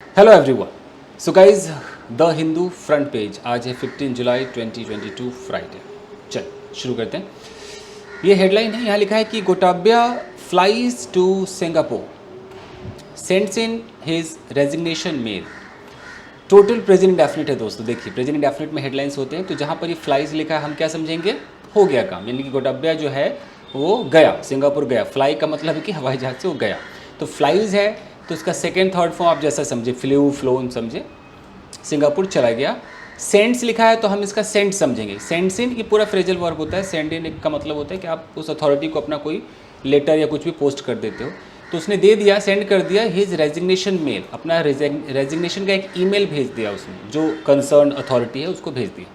Hello everyone. So guys the Hindu front page आज है 15 जुलाई 2022 Friday. चल शुरू करते हैं। ये हेडलाइन है, यहाँ लिखा है कि Gotabaya flies to Singapore, sends in his resignation mail. Total present indefinite है दोस्तों। देखिए प्रेजेंट इंडेफिनिट में हेडलाइंस होते हैं, तो जहाँ पर ये फ्लाइज लिखा है हम क्या समझेंगे, हो गया काम, यानी कि गोटाब्या जो है वो गया, सिंगापुर गया। फ्लाई का मतलब है कि हवाई जहाज से वो गया, तो फ्लाइज है तो उसका सेकेंड थर्ड फॉर्म आप जैसा समझे, फ्लू फ्लोन समझे, सिंगापुर चला गया। सेंड्स लिखा है तो हम इसका सेंड समझेंगे। सेंड्स इन ये पूरा फ्रेजल वर्ब होता है। सेंड इन का मतलब होता है कि आप उस अथॉरिटी को अपना कोई लेटर या कुछ भी पोस्ट कर देते हो, तो उसने दे दिया, सेंड कर दिया हिज रेजिग्नेशन मेल, अपना रेजिग्नेशन का एक ईमेल भेज दिया उसने, जो कंसर्न अथॉरिटी है उसको भेज दिया।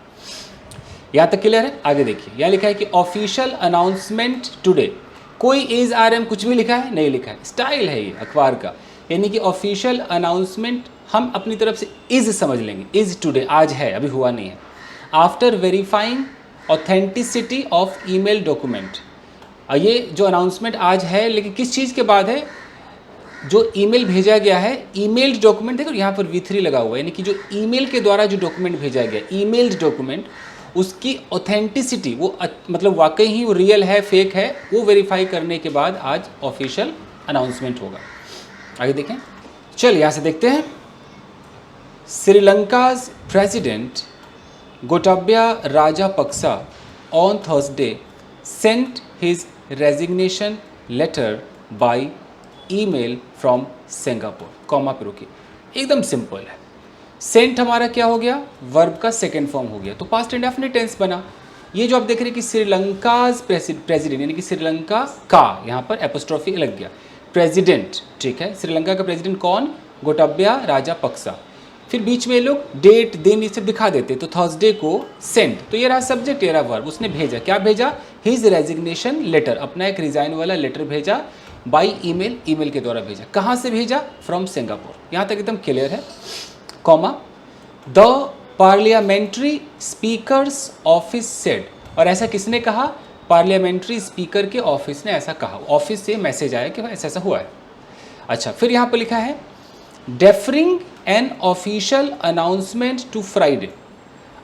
यहाँ तक क्लियर है। आगे देखिए, यहाँ लिखा है कि ऑफिशियल अनाउंसमेंट टुडे। कोई इज आर एम कुछ भी लिखा है नहीं लिखा है, स्टाइल है ये अखबार का, यानी कि ऑफिशियल अनाउंसमेंट हम अपनी तरफ से इज समझ लेंगे। इज टुडे, आज है, अभी हुआ नहीं है। After verifying authenticity of email document. ये जो अनाउंसमेंट आज है, लेकिन किस चीज़ के बाद है, जो ईमेल भेजा गया है, ईमेल्ड डॉक्यूमेंट। देखो यहाँ पर V3 लगा हुआ है, यानी कि जो ईमेल के द्वारा जो डॉक्यूमेंट भेजा गया, ईमेल्ड डॉक्यूमेंट, उसकी ऑथेंटिसिटी, वो मतलब वाकई ही वो रियल है फेक है, वो वेरीफाई करने के बाद आज ऑफिशियल अनाउंसमेंट होगा। आगे देखें, चल यहाँ से देखते हैं। Sri Lanka's president Gotabaya Rajapaksa on Thursday sent his resignation letter by email from Singapore. Comma पे रुकिए, एकदम सिंपल है। सेंट हमारा क्या हो गया, वर्ब का सेकेंड फॉर्म हो गया, तो पास्ट इंडेफिनिट टेंस बना। ये जो आप देख रहे हैं कि श्रीलंकाज प्रेसिडेंट, यानी कि श्रीलंका का, यहाँ पर एपोस्ट्रोफी लग गया, प्रेसिडेंट, ठीक है। श्रीलंका का प्रेसिडेंट कौन, गोटाब्या राजापक्सा। फिर बीच में ये लोग डेट दिन ये सब दिखा देते, तो थर्सडे को सेंड, तो ये रहा सब्जेक्ट, ये रहा वर्ब। उसने भेजा, क्या भेजा, हिज रेजिग्नेशन लेटर, अपना एक रिजाइन वाला लेटर भेजा, बाई ईमेल, ईमेल के द्वारा भेजा। कहाँ से भेजा, फ्रॉम सिंगापुर। यहाँ तक एकदम क्लियर है। Comma, the parliamentary speakers office said, और ऐसा किसने कहा, पार्लियामेंट्री स्पीकर के ऑफिस ने ऐसा कहा, ऑफिस से मैसेज आया कि भाई ऐसा ऐसा हुआ है। अच्छा, फिर यहाँ पर लिखा है deferring an official announcement to Friday.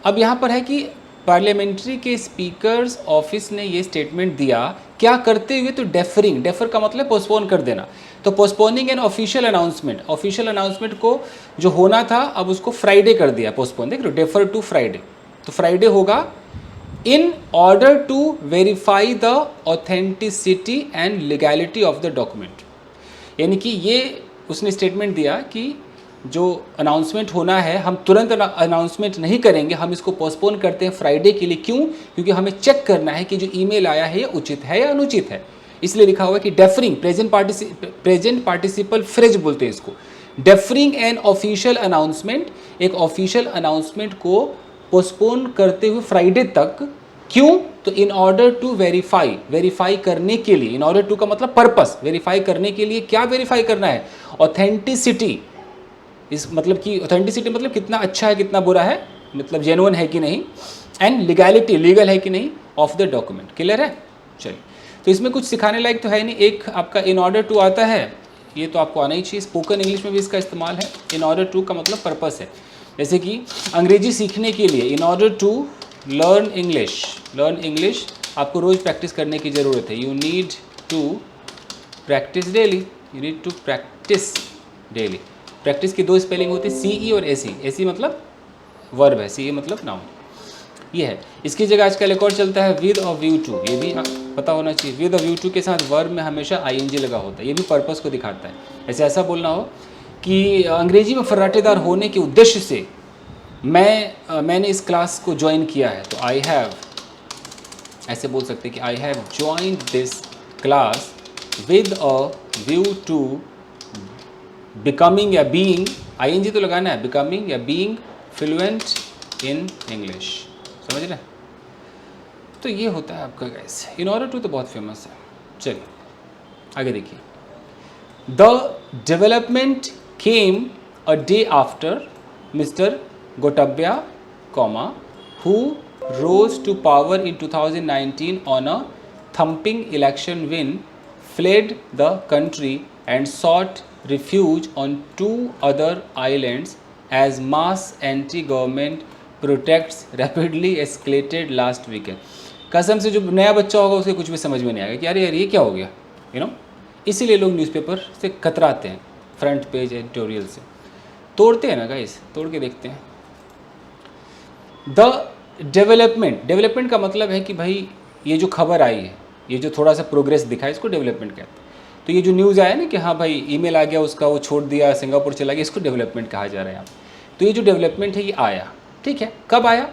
अब यहाँ पर है कि पार्लियामेंट्री के स्पीकर्स ऑफिस ने ये स्टेटमेंट दिया, क्या करते हुए, तो डेफरिंग, डेफर का मतलब पोस्टपोन कर देना, तो postponing N official announcement, official announcement को जो होना था अब उसको फ्राइडे कर दिया, पोस्टपोन। देख लो, डेफर टू फ्राइडे, तो फ्राइडे होगा। In order to verify the authenticity and legality of the document, यानी कि ये उसने स्टेटमेंट दिया कि जो अनाउंसमेंट होना है हम तुरंत अनाउंसमेंट नहीं करेंगे, हम इसको पोस्टपोन करते हैं फ्राइडे के लिए। क्यों, क्योंकि हमें चेक करना है कि जो ईमेल आया है ये उचित है या अनुचित है। इसलिए लिखा हुआ है कि डेफरिंग, प्रेजेंट पार्टिसिपल फ्रेज बोलते हैं इसको, डेफरिंग एन ऑफिशियल अनाउंसमेंट, एक ऑफिशियल अनाउंसमेंट को पोस्टपोन करते हुए फ्राइडे तक। क्यों, तो in order to verify, verify करने के लिए, इन ऑर्डर टू का मतलब पर्पस, वेरीफाई करने के लिए। क्या वेरीफाई करना है, ऑथेंटिसिटी, इस मतलब कि ऑथेंटिसिटी मतलब कितना अच्छा है कितना बुरा है, मतलब जेन्युइन है कि नहीं, एंड लीगैलिटी, लीगल है कि नहीं, ऑफ द डॉक्यूमेंट। क्लियर है। चलिए, तो इसमें कुछ सिखाने लायक तो है नहीं। एक आपका इन ऑर्डर टू आता है, ये तो आपको आना ही चाहिए, स्पोकन इंग्लिश में भी इसका इस्तेमाल है। इन ऑर्डर टू का मतलब पर्पस है, जैसे कि अंग्रेजी सीखने के लिए, in order to learn English, learn English आपको रोज़ प्रैक्टिस करने की ज़रूरत है। You need to practise daily, you need to practise daily. Practice की दो स्पेलिंग होती है, CE और AC। AC मतलब वर्ब है, CE मतलब नाउन। ये है। इसकी जगह आजकल एक और चलता है विद और व्यू टू, ये भी पता होना चाहिए। विद और व्यू टू के साथ वर्ब में हमेशा ING लगा होता है, ये भी पर्पस को दिखाता है। ऐसे ऐसा बोलना हो कि अंग्रेजी में फर्राटेदार होने के उद्देश्य से मैंने इस क्लास को ज्वाइन किया है, तो आई हैव, ऐसे बोल सकते हैं कि I have joined this class with a view to becoming या बीइंग, ING तो लगाना है, बिकमिंग या बीइंग फ्लुएंट इन इंग्लिश। समझ रहे हैं। तो ये होता है आपका गाइस। इन ऑर्डर टू तो बहुत फेमस है। चलिए आगे देखिए। The development came a day after mister Gotabaya, who rose to power in 2019 on a thumping election win, fled the country and sought refuge on 2 other islands as mass anti-government protests rapidly escalated last weekend. कसम से जो नया बच्चा होगा उसे कुछ भी समझ में नहीं आएगा कि अरे यार ये क्या हो गया, इसीलिए लोग न्यूज़पेपर से कतराते हैं, फ्रंट पेज एडिटोरियल से तोड़ते हैं ना गाइस, तोड़ के देखते हैं। द डेवलपमेंट का मतलब है कि भाई ये जो खबर आई है, ये जो थोड़ा सा प्रोग्रेस दिखा है, इसको डेवलपमेंट कहते हैं। तो ये जो न्यूज़ आया ना कि हाँ भाई ईमेल आ गया उसका, वो छोड़ दिया, सिंगापुर चला गया, इसको डेवलपमेंट कहा जा रहा है यहाँ। तो ये जो डेवलपमेंट है ये आया, ठीक है। कब आया?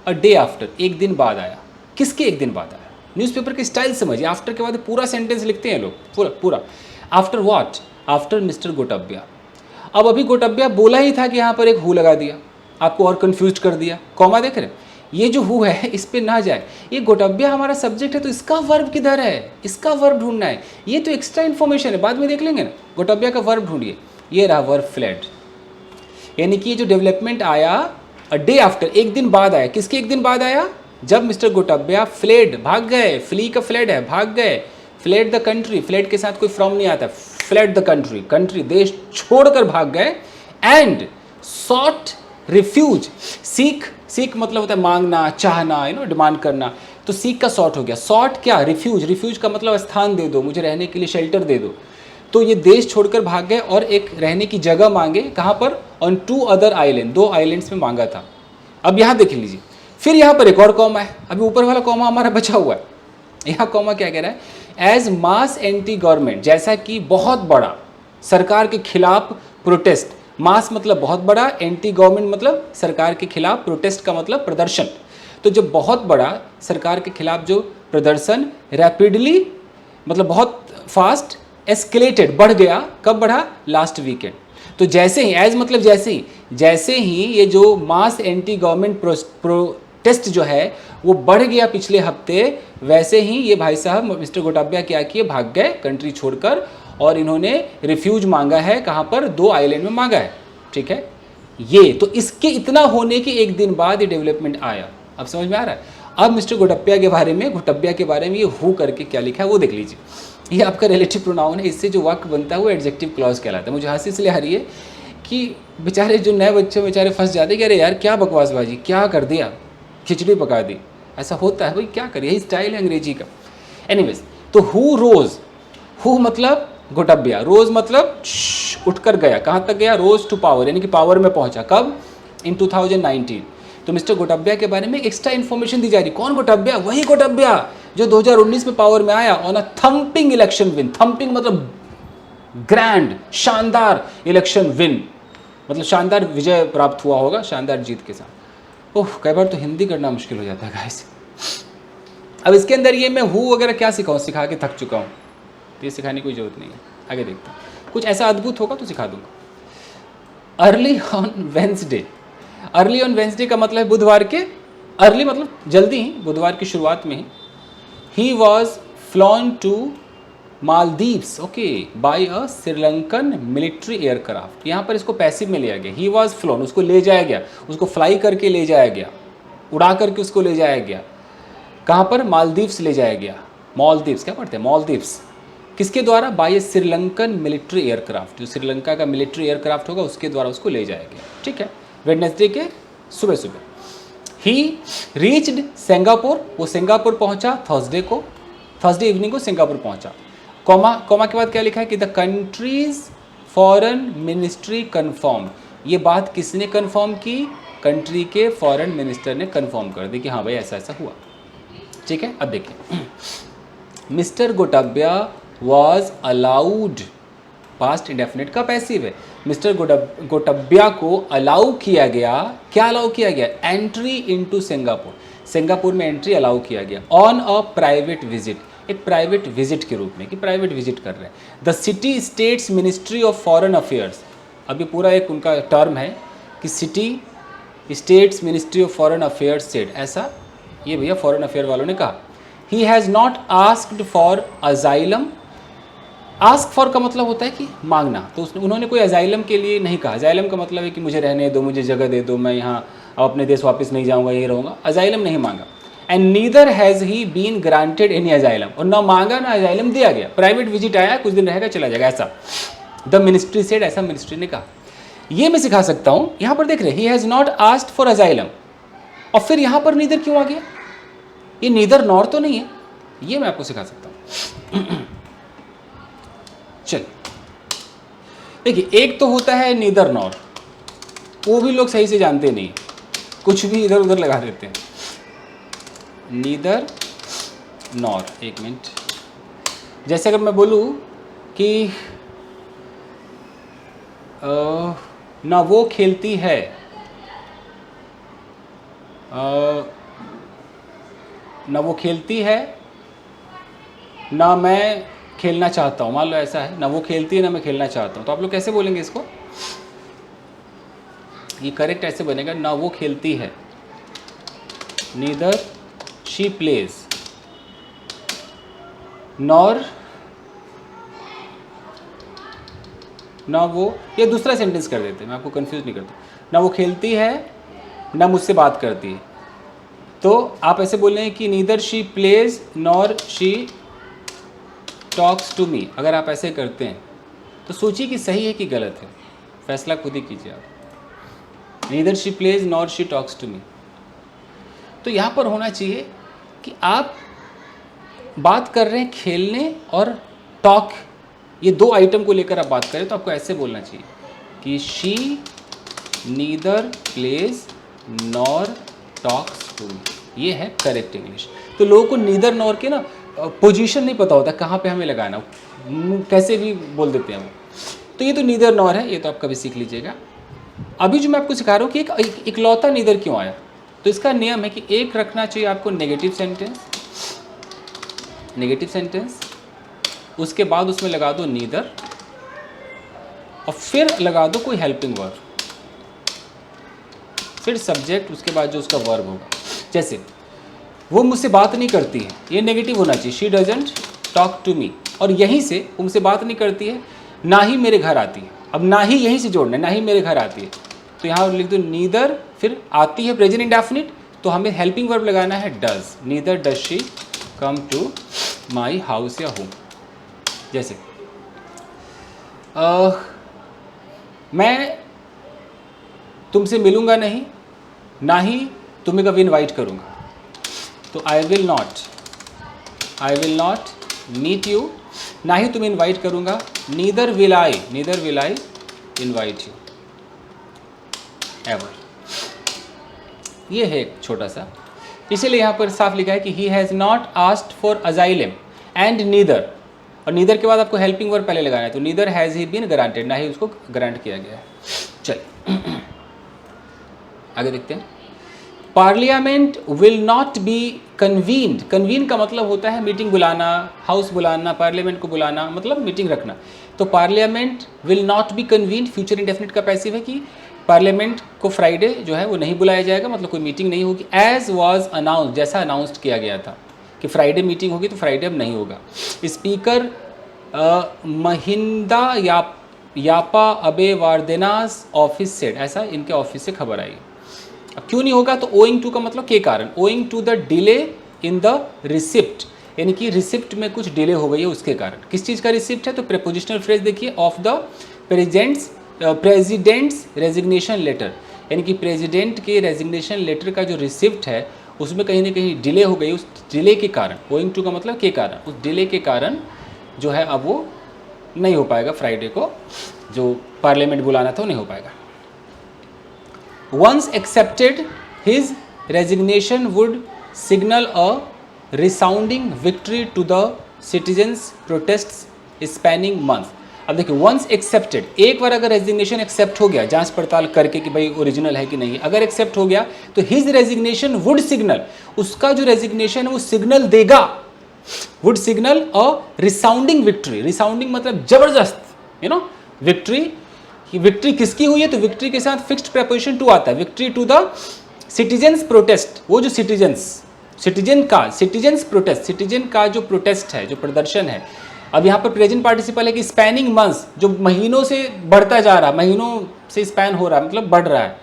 अ डे आफ्टर, एक दिन बाद आया। किसके एक दिन बाद आया? न्यूज़पेपर की स्टाइल समझिए, आफ्टर के बाद पूरा सेंटेंस लिखते हैं लोग, पूरा। After what? After mister Gotabaya. अब अभी गोटब्या बोला ही था कि यहाँ पर एक हु लगा दिया, आपको और कंफ्यूज कर दिया। कॉमा देख रहे हैं, ये जो हु है इस पे ना जाए, ये गोटब्या हमारा सब्जेक्ट है तो इसका वर्ब किधर है, इसका वर्ब ढूंढना है। ये तो एक्स्ट्रा इन्फॉर्मेशन है, बाद में देख लेंगे ना। गोटब्या का वर्ब ढूंढिए, ये रहा वर्ब फ्लेड। यानी कि ये जो डेवलपमेंट आया अ डे आफ्टर, एक दिन बाद आया। किसके एक दिन बाद आया? जब मिस्टर गोटब्या फ्लेड, भाग गए, फ्ली का फ्लेड है, भाग गए, फ्लेड द कंट्री, फ्लेड के साथ कोई फ्रॉम नहीं आता, फ्लेड द कंट्री, कंट्री देश छोड़कर भाग गए, एंड सॉट रिफ्यूज, सीक मतलब होता है मांगना, चाहना, डिमांड करना, तो सीक का सॉट हो गया। सॉट क्या? रिफ्यूज का मतलब स्थान दे दो, मुझे रहने के लिए शेल्टर दे दो। तो ये देश छोड़कर भाग गए और एक रहने की जगह मांगे, कहाँ पर? ऑन 2 अदर आइलैंड, 2 आइलैंड्स में मांगा था। अब यहाँ देख लीजिए, फिर यहाँ पर एक और कॉमा है, अभी ऊपर वाला कॉमा हमारा बचा हुआ है। यहाँ कॉमा क्या कह रहा है? एज मास एंटी गवर्नमेंट, जैसा कि बहुत बड़ा सरकार के खिलाफ प्रोटेस्ट, मास मतलब बहुत बड़ा, एंटी गवर्नमेंट मतलब सरकार के खिलाफ, प्रोटेस्ट का मतलब प्रदर्शन। तो जब बहुत बड़ा सरकार के खिलाफ जो प्रदर्शन रैपिडली मतलब बहुत फास्ट, एस्केलेटेड बढ़ गया, कब बढ़ा? Last weekend. तो जैसे ही, एज मतलब जैसे ही ये जो मास एंटी गवर्नमेंट प्रोटेस्ट जो है वो बढ़ गया पिछले हफ्ते, वैसे ही ये भाई साहब मिस्टर गोटब्या क्या किए? भाग गए कंट्री छोड़कर, और इन्होंने रिफ्यूज मांगा है। कहाँ पर? 2 आइलैंड में मांगा है, ठीक है। ये तो इसके इतना होने के एक दिन बाद ये डेवलपमेंट आया। अब समझ में आ रहा है? अब मिस्टर गोटब्या के बारे में ये हु करके क्या लिखा है वो देख लीजिए। ये आपका रिलेटिव प्रोनाउन है, इससे जो वाक्य बनता है वो एडजेक्टिव क्लॉज कहलाता है। मुझे हंसी इसलिए आ रही है कि बेचारे जो नए बच्चे बेचारे फंस जाते हैं कि अरे यार क्या बकवासबाजी, क्या कर दिया, खिचड़ी पका दी। ऐसा होता है भाई, क्या करिए, यही स्टाइल है अंग्रेजी का। एनीवेज, तो हु रोज, हु मतलब गोटब्या, रोज मतलब उठकर गया, कहाँ तक गया? रोज टू पावर, यानी कि पावर में पहुंचा। कब? इन 2019। तो मिस्टर गोटब्या के बारे में एक्स्ट्रा इन्फॉर्मेशन दी जा रही। कौन गोटब्या? वही गोटब्या जो 2019 में पावर में आया on a thumping election win. Thumping मतलब ग्रैंड, शानदार इलेक्शन विन, मतलब शानदार विजय प्राप्त हुआ होगा, शानदार जीत के साथ। ओह, कई बार तो हिंदी करना मुश्किल हो जाता है गाइस। अब इसके अंदर ये मैं हु वगैरह क्या सिखाऊं, सिखा के थक चुका हूँ, तो ये सिखाने की कोई जरूरत नहीं है। आगे देखते हैं, कुछ ऐसा अद्भुत होगा तो सिखा दूंगा। Early on Wednesday, early on Wednesday का मतलब है बुधवार के, अर्ली मतलब जल्दी ही, बुधवार की शुरुआत में ही। He was flown to Maldives, okay, by a Sri Lankan military aircraft. यहाँ पर इसको पैसिव में लिया गया। ही वॉज फ्लॉन, उसको ले जाया गया, उसको फ्लाई करके ले जाया गया, उड़ा करके उसको ले जाया गया। कहाँ पर? मालदीव्स ले जाया गया। मालदीव्स क्या पढ़ते हैं? मालदीव्स। किसके द्वारा? बाय ए श्रीलंकन मिलिट्री एयरक्राफ्ट, जो श्रीलंका का मिलिट्री एयरक्राफ्ट होगा उसके द्वारा उसको ले जाया गया, ठीक है। वेडनेसडे के सुबह सुबह। ही रीच्ड सिंगापुर, वो सिंगापुर पहुंचा थर्सडे को, थर्सडे इवनिंग को सिंगापुर पहुंचा। कॉमा के बाद क्या लिखा है कि the countries foreign ministry confirm. ये बात किसने कन्फर्म की? कंट्री के फॉरेन मिनिस्टर ने कन्फर्म कर दी कि हाँ भाई ऐसा ऐसा हुआ, ठीक है। अब देखिए, mister Gotabaya was allowed, past indefinite का पैसिव है। मिस्टर गोटब्या को अलाउ किया गया, क्या अलाउ किया गया? एंट्री इनटू सिंगापुर, सिंगापुर में एंट्री अलाउ किया गया ऑन अ प्राइवेट विजिट, एक प्राइवेट विजिट के रूप में, कि प्राइवेट विजिट कर रहे हैं। The city state's ministry of foreign affairs, अभी पूरा एक उनका टर्म है कि city state's ministry of foreign affairs said, ऐसा ये भैया फॉरेन अफेयर वालों ने कहा। ही has not asked for asylum, ask for का मतलब होता है कि मांगना, तो उन्होंने कोई अजाइलम के लिए नहीं कहा। अजाइलम का मतलब है कि मुझे रहने दो, मुझे जगह दे दो, मैं यहाँ अपने देश वापस नहीं जाऊँगा, यही रहूँगा। अजाइलम नहीं मांगा। And neither has he been granted any asylum, और ना मांगा ना अजाइलम दिया गया। प्राइवेट विजिट आया, कुछ दिन रहेगा चला जाएगा, ऐसा। द मिनिस्ट्री सेड, ऐसा मिनिस्ट्री ने कहा। ये मैं सिखा सकता हूँ। यहाँ पर देख रहे ही has not asked for asylum, और फिर यहाँ पर नीदर क्यों आ गया? ये नीदर नॉर तो नहीं है, ये मैं आपको सिखा सकता हूँ। चल देखिए, एक तो होता है नीदर नॉर, वो भी लोग सही से जानते नहीं, कुछ भी इधर उधर लगा देते हैं। नीदर नॉर, एक मिनट, जैसे अगर मैं बोलूँ कि ना वो खेलती है, ना वो खेलती है, ना मैं खेलना चाहता हूँ, मान लो ऐसा है, ना वो खेलती है ना मैं खेलना चाहता हूँ, तो आप लोग कैसे बोलेंगे इसको? ये करेक्ट ऐसे बनेगा, ना वो खेलती है, नीदर शी प्लेज, नॉर, ना वो, ये दूसरा सेंटेंस कर देते हैं, मैं आपको कंफ्यूज नहीं करता। ना वो खेलती है ना मुझसे बात करती है, तो आप ऐसे बोल रहे हैं कि neither she plays nor she talks to me. अगर आप ऐसे करते हैं तो सोचिए कि सही है कि गलत है, फैसला खुद ही कीजिए आप। Neither she plays nor she talks to me, तो यहाँ पर होना चाहिए कि आप बात कर रहे हैं खेलने और टॉक, ये दो आइटम को लेकर आप बात करें, तो आपको ऐसे बोलना चाहिए कि she neither plays nor talks to me. ये है करेक्ट इंग्लिश। तो लोगों को नीदर नॉर के ना पोजीशन नहीं पता होता, कहाँ पे हमें लगाना, कैसे भी बोल देते हैं वो। तो ये तो नीदर नॉर है, ये तो आप कभी सीख लीजिएगा। अभी जो मैं आपको सिखा रहा हूँ कि एक इकलौता नीदर क्यों आया, तो इसका नियम है कि एक रखना चाहिए आपको नेगेटिव सेंटेंस, नेगेटिव सेंटेंस, उसके बाद उसमें लगा दो नीदर, और फिर लगा दो कोई हेल्पिंग वर्ब, फिर सब्जेक्ट, उसके बाद जो उसका वर्ब होगा। जैसे वो मुझसे बात नहीं करती है, ये नेगेटिव होना चाहिए, she doesn't talk to me, और यहीं से वो मुझसे बात नहीं करती है, ना ही मेरे घर आती है। अब ना ही यहीं से जोड़ना है, ना ही मेरे घर आती है, तो यहाँ लिख दो नीदर, फिर आती है प्रेजेंट इंडेफिनिट, तो हमें हेल्पिंग वर्ब लगाना है does, neither does she come to my house या होम। जैसे मैं तुमसे मिलूँगा नहीं, ना ही तुम्हें कभी इनवाइट करूँगा, तो I will not meet you, ना ही तुम्हें इनवाइट करूँगा, neither will I invite you ever. ये है एक छोटा सा, इसीलिए यहाँ पर साफ लिखा है कि he has not asked for asylum and neither, और नीदर के बाद आपको हेल्पिंग वर्ब पहले लगाना है, तो neither has he been granted, ना ही उसको ग्रांट किया गया है। चलिए आगे देखते हैं। Parliament will not be convened, convene का मतलब होता है मीटिंग बुलाना, हाउस बुलाना, पार्लियामेंट को बुलाना मतलब मीटिंग रखना। तो parliament will not be convened, future indefinite का पैसिव है कि पार्लियामेंट को फ्राइडे जो है वो नहीं बुलाया जाएगा, मतलब कोई मीटिंग नहीं होगी। एज वॉज अनाउंस्ड, जैसा अनाउंस्ड किया गया था कि फ्राइडे मीटिंग होगी, तो फ्राइडे अब नहीं होगा। स्पीकर महिंदा यापा अबे वार्देनास ऑफिस सेड, ऐसा इनके ऑफिस से खबर आई। अब क्यों नहीं होगा, तो ओइंग टू का मतलब के कारण, owing to the delay in the receipt, यानी कि रिसिप्ट में कुछ डिले हो गई है उसके कारण। किस चीज़ का रिसिप्ट है, तो प्रेपोजिशनल फ्रेज देखिए, of the president's resignation letter, यानी कि प्रेसिडेंट के रेजिग्नेशन लेटर का जो रिसिप्ट है उसमें कहीं ना कहीं डिले हो गई, उस डिले के कारण, ओइंग टू का मतलब के कारण, उस डिले के कारण जो है अब वो नहीं हो पाएगा, फ्राइडे को जो पार्लियामेंट बुलाना था वो नहीं हो पाएगा। Once accepted, his resignation would signal a resounding victory to the citizens' protests spanning months. अब देखिए, once accepted, एक बार अगर रेजिग्नेशन एक्सेप्ट हो गया जांच पड़ताल करके कि भाई ओरिजिनल है कि नहीं, अगर एक्सेप्ट हो गया तो his resignation would signal, उसका जो रेजिग्नेशन है वो सिग्नल देगा, would signal a resounding victory, resounding मतलब जबरदस्त, विक्ट्री। विक्ट्री किसकी हुई है, तो विक्ट्री के साथ फिक्स्ड प्रेपोजिशन टू आता है, victory to the citizens protest, वो जो सिटीजन्स प्रोटेस्ट, सिटीजन का जो प्रोटेस्ट है, जो प्रदर्शन है। अब यहाँ पर प्रेजेंट पार्टिसिपल है कि स्पैनिंग मंथ्स, जो महीनों से बढ़ता जा रहा, महीनों से स्पैन हो रहा, मतलब बढ़ रहा है,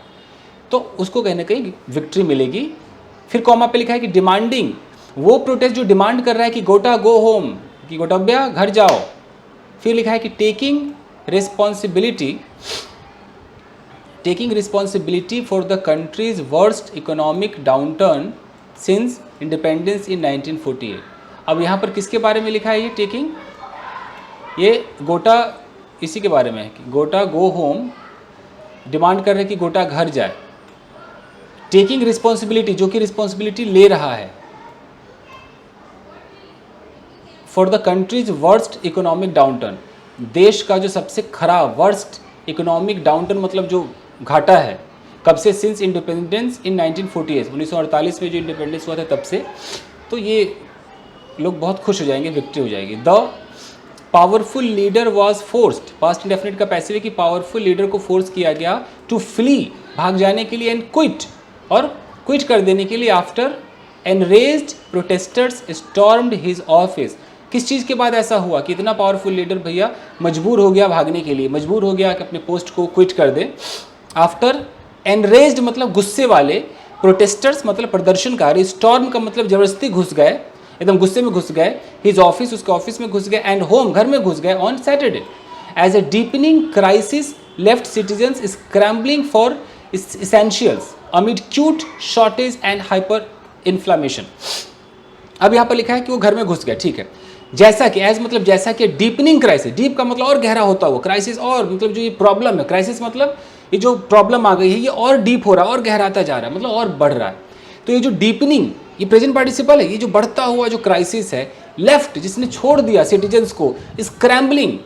तो उसको कहीं ना कहीं विक्ट्री मिलेगी। फिर कॉमा पे लिखा है कि डिमांडिंग, वो प्रोटेस्ट जो डिमांड कर रहा है कि गोटा गो होम, कि गोटब्या घर जाओ। फिर लिखा है कि taking responsibility for the country's worst economic downturn since independence in 1948. अब यहाँ पर किसके बारे में लिखा है ये टेकिंग? ये गोटा इसी के बारे में है कि गोटा गो होम, डिमांड कर रहे हैं कि गोटा घर जाए। टेकिंग रिस्पॉन्सिबिलिटी, जो कि रिस्पॉन्सिबिलिटी ले रहा है for the countries worst economic downturn, देश का जो सबसे खराब वर्स्ट इकोनॉमिक डाउनटर्न मतलब जो घाटा है, कब से? सिंस इंडिपेंडेंस इन 1948, 1948 में जो इंडिपेंडेंस हुआ था तब से। तो ये लोग बहुत खुश हो जाएंगे, विक्ट्री हो जाएगी। The powerful leader was forced, past indefinite का पैसिव है कि पावरफुल लीडर को फोर्स किया गया टू फ्ली, भाग जाने के लिए, एंड क्विट, और क्विट कर देने के लिए after enraged protesters stormed his office. किस चीज़ के बाद ऐसा हुआ कि इतना पावरफुल लीडर भैया मजबूर हो गया भागने के लिए, मजबूर हो गया कि अपने पोस्ट को क्विट कर दे। आफ्टर एनरेज्ड मतलब गुस्से वाले, प्रोटेस्टर्स मतलब प्रदर्शनकारी, स्टॉर्म का मतलब जबरदस्ती घुस गए, एकदम गुस्से में घुस गए, हिज ऑफिस उसके ऑफिस में घुस गए, एंड होम घर में घुस गए on Saturday. As a deepening crisis left citizens scrambling for essentials amid acute shortage and hyper inflammation. अब यहाँ पर लिखा है कि वो घर में घुस गए, ठीक है। जैसा कि एज मतलब जैसा कि डीपनिंग क्राइसिस, डीप का मतलब और गहरा होता हुआ, क्राइसिस और मतलब जो ये प्रॉब्लम है, क्राइसिस मतलब ये जो प्रॉब्लम आ गई है ये और डीप हो रहा है और गहराता जा रहा है, मतलब और बढ़ रहा है। तो ये जो डीपनिंग, ये प्रेजेंट पार्टिसिपल है, ये जो बढ़ता हुआ जो क्राइसिस है, लेफ्ट जिसने छोड़ दिया सिटीजन्स को, स्क्रैम्बलिंग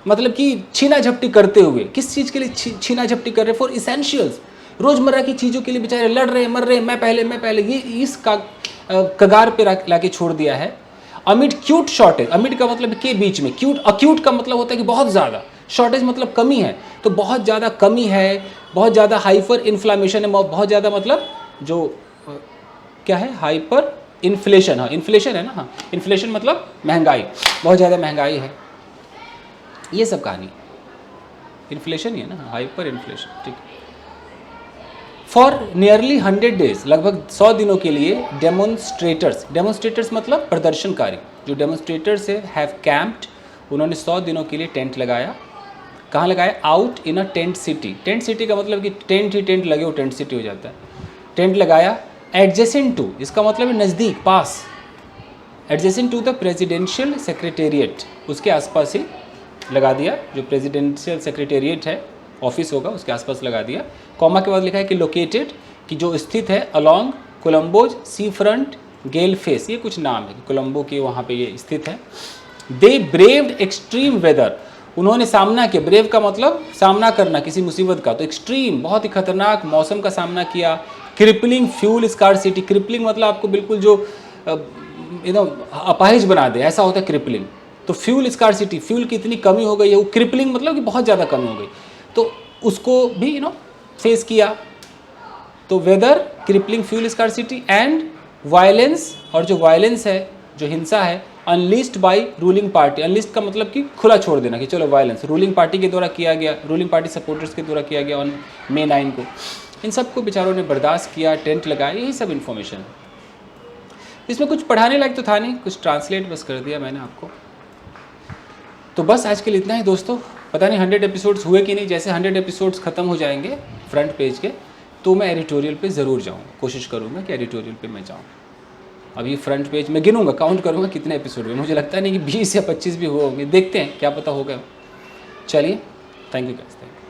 मतलब कि छीना झपटी करते हुए, किस चीज़ के लिए छीना झपटी कर रहे? फॉर इसेंशियल्स, रोजमर्रा की चीज़ों के लिए बेचारे लड़ रहे, मर रहे, मैं पहले, ये इस कगार पे लाके छोड़ दिया है। अमिड क्यूट शॉर्टेज, अमिड का मतलब के बीच में, क्यूट अक्यूट का मतलब होता है कि बहुत ज़्यादा, शॉर्टेज मतलब कमी है, तो बहुत ज़्यादा कमी है, बहुत ज़्यादा हाइपर इन्फ्लामेशन है, बहुत ज़्यादा मतलब जो क्या है, हाइपर इन्फ्लेशन, हाँ इन्फ्लेशन है ना, हाँ इन्फ्लेशन मतलब महंगाई, बहुत ज़्यादा महंगाई है, ये सब कहानी इन्फ्लेशन ही है ना, हाइपर इन्फ्लेशन, ठीक है। फॉर नियरली 100 डेज, लगभग 100 दिनों के लिए डेमोन्स्ट्रेटर्स मतलब प्रदर्शनकारी, जो डेमोन्स्ट्रेटर्स है, हैव कैंप्ड, उन्होंने 100 दिनों के लिए टेंट लगाया। कहाँ लगाया? Out in a tent city. Tent city का मतलब कि टेंट ही टेंट लगे वो टेंट सिटी हो जाता है। टेंट लगाया एडजेसेंट टू, इसका मतलब है नज़दीक, पास, adjacent to the presidential secretariat, उसके आसपास ही लगा दिया, जो प्रेसिडेंशियल सेक्रेटेरिएट है ऑफिस होगा उसके आसपास लगा दिया। कॉमा के बाद लिखा है कि लोकेटेड, कि जो स्थित है अलोंग कोलंबोज सी फ्रंट गेल फेस, ये कुछ नाम है कि कोलंबो के वहाँ पे ये स्थित है। दे ब्रेव्ड एक्सट्रीम वेदर, उन्होंने सामना किया, ब्रेव का मतलब सामना करना किसी मुसीबत का, तो एक्सट्रीम बहुत ही खतरनाक मौसम का सामना किया। क्रिपलिंग फ्यूल स्कार्सिटी, क्रिपलिंग मतलब आपको बिल्कुल जो एकदम अपाहिज बना दे, ऐसा होता है क्रिपलिंग। तो फ्यूल स्कार्सिटी, फ्यूल की इतनी कमी हो गई है, वो क्रिपलिंग मतलब कि बहुत ज़्यादा कमी हो गई, तो उसको भी फेस किया। तो weather, crippling fuel scarcity and violence, और जो वायलेंस है, जो हिंसा है, unleashed by ruling party, unleashed का मतलब कि खुला छोड़ देना, कि चलो वायलेंस रूलिंग पार्टी के द्वारा किया गया, रूलिंग पार्टी सपोर्टर्स के द्वारा किया गया ऑन May 9 को। इन सब को बेचारों ने बर्दाश्त किया, टेंट लगाया, यही सब इन्फॉर्मेशन है। इसमें कुछ पढ़ाने लायक तो था नहीं, कुछ ट्रांसलेट बस कर दिया मैंने आपको। तो बस आज के लिए इतना ही दोस्तों। पता नहीं 100 एपिसोड्स हुए कि नहीं, जैसे 100 एपिसोड्स ख़त्म हो जाएंगे फ्रंट पेज के, तो मैं एडिटोरियल पे ज़रूर जाऊँ, कोशिश करूँगा कि एडिटोरियल पे मैं जाऊँ। अभी फ्रंट पेज मैं गिनूंगा, काउंट करूँगा कितने एपिसोड हुए, मुझे लगता नहीं कि 20 या 25 भी हुए होंगे, देखते हैं क्या पता होगा। चलिए, thank you guys, thank you.